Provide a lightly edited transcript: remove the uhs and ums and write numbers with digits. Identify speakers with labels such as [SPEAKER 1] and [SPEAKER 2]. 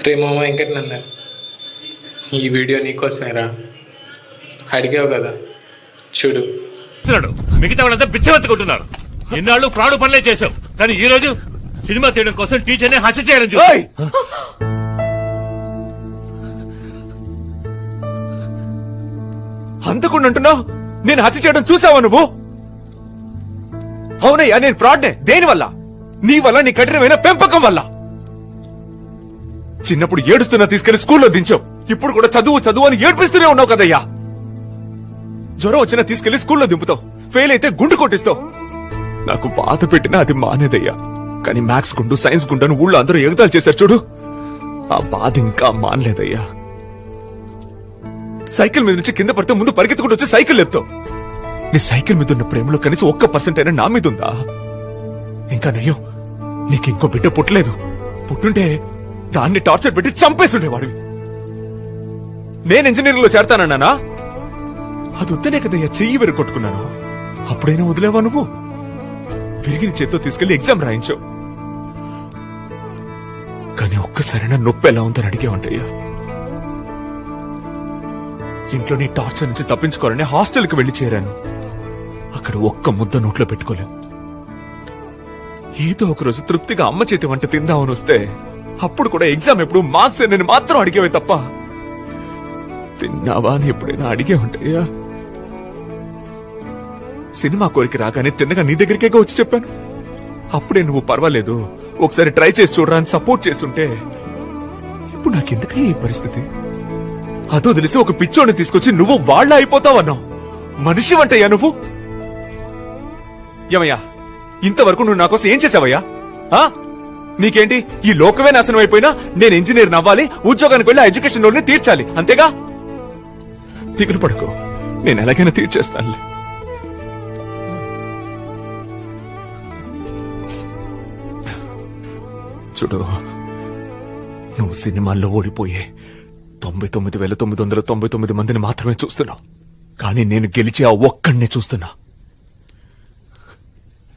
[SPEAKER 1] రే మామ వెంకటనందన్, ఈ వీడియో నీకోసమేరా. అడిగావు కదా, చూడు.
[SPEAKER 2] మిగతా వాళ్ళంతా పిచ్చవెత్తుకుంటున్నారు. ఇన్నాళ్ళు ఫ్రాడ్ పనులే చేశావు, కానీ ఈ రోజు సినిమా తీయడం కోసం టీచర్ని హత్య చేయాలని చూసాయి.
[SPEAKER 3] అంతకుండా అంటున్నావు, నేను హత్య చేయడం చూసావా నువ్వు? అవునయ్యా, నేను ఫ్రాడ్నే. దేనివల్ల? నీ వల్ల, నీ కఠినమైన పెంపకం వల్ల. చిన్నప్పుడు ఏడుస్తున్నా తీసుకెళ్లి స్కూల్లో దించావు. ఇప్పుడు కూడా చదువు చదువు అని ఏడ్పిస్తూనే ఉన్నావు కదయ్యా. జ్వరం వచ్చినా తీసుకెళ్లి స్కూల్లో దింపుతావు, ఫెయిల్ అయితే గుండు కొట్టిస్తావు. నాకు బాధ పెట్టినా అది మానేదయ్యా. కానీ మ్యాథ్స్ గుండు, సైన్స్ గుండు అని ఊళ్ళో అందరూ ఎగతాలు చేశారు చూడు, ఆ బాధ ఇంకా మానలేదయ్యా. సైకిల్ మీద నుంచి కింద పడితే ముందు పరిగెత్తుకుంటూ వచ్చి సైకిల్ లేపుతావు. నీ సైకిల్ మీద ఉన్న ప్రేమలో కనీసం 1% అయినా నా మీద ఉందా? ఇంకా నయ్యో, నీకు ఇంకో బిడ్డ పుట్టలేదు. పుట్టుంటే దాన్ని టార్చర్ పెట్టి చంపేస్తుండేవాడివి. నేను ఇంజనీరింగ్ లో చేరతానన్నానా? అది వద్దనే కదయ్యా చెయ్యి విరగొట్టుకున్నాను. అప్పుడైనా వదిలేవా నువ్వు? విరిగిన చేత్తో తీసుకెళ్లి ఎగ్జామ్ రాయించావు. కానీ ఒక్కసారైనా నొప్పి ఎలా ఉందని అడిగేవంటయ్యా. ఇంట్లో నీ టార్చర్ నుంచి తప్పించుకోవాలని హాస్టల్కి వెళ్లి చేరాను. అక్కడ ఒక్క ముద్ద నోట్లో పెట్టుకోలేవు. ఏదో ఒక రోజు తృప్తిగా అమ్మ చేతి వంట తిందామని వస్తే అప్పుడు కూడా ఎగ్జామ్ ఎప్పుడు మార్క్స్ నేను మాత్రం అడిగేవే తప్ప తిన్నావా అని ఎప్పుడైనా అడిగే ఉంటాయా? సినిమా కోరిక రాగానే తిన్నగా నీ దగ్గరికే వచ్చి చెప్పాను. అప్పుడే నువ్వు పర్వాలేదు, ఒకసారి ట్రై చేసి చూడరా అని సపోర్ట్ చేస్తుంటే ఇప్పుడు నాకెందుకయ్యా ఈ పరిస్థితి? అదో తెలిసి ఒక పిచ్చోడిని తీసుకొచ్చి నువ్వు వాళ్ళ అయిపోతావన్నావు. మనిషి వంటయ్యా నువ్వు? ఏమయ్యా, ఇంతవరకు నువ్వు నాకోసం ఏం చేసావయ్యా? నీకేంటి, ఈ లోకమే నాశనం అయిపోయినా నేను ఇంజనీర్ అవ్వాలి, ఉద్యోగానికి వెళ్ళి ఎడ్యుకేషన్ లోనే తీర్చాలి, అంతేగా? దిగులు పడుకో, నేను ఎలాగైనా తీర్చేస్తానులే. చూడు, నువ్వు సినిమాల్లో ఓడిపోయే 99,999 మందిని మాత్రమే చూస్తున్నావు. కానీ నేను గెలిచి ఆ ఒక్కడినే చూస్తున్నా.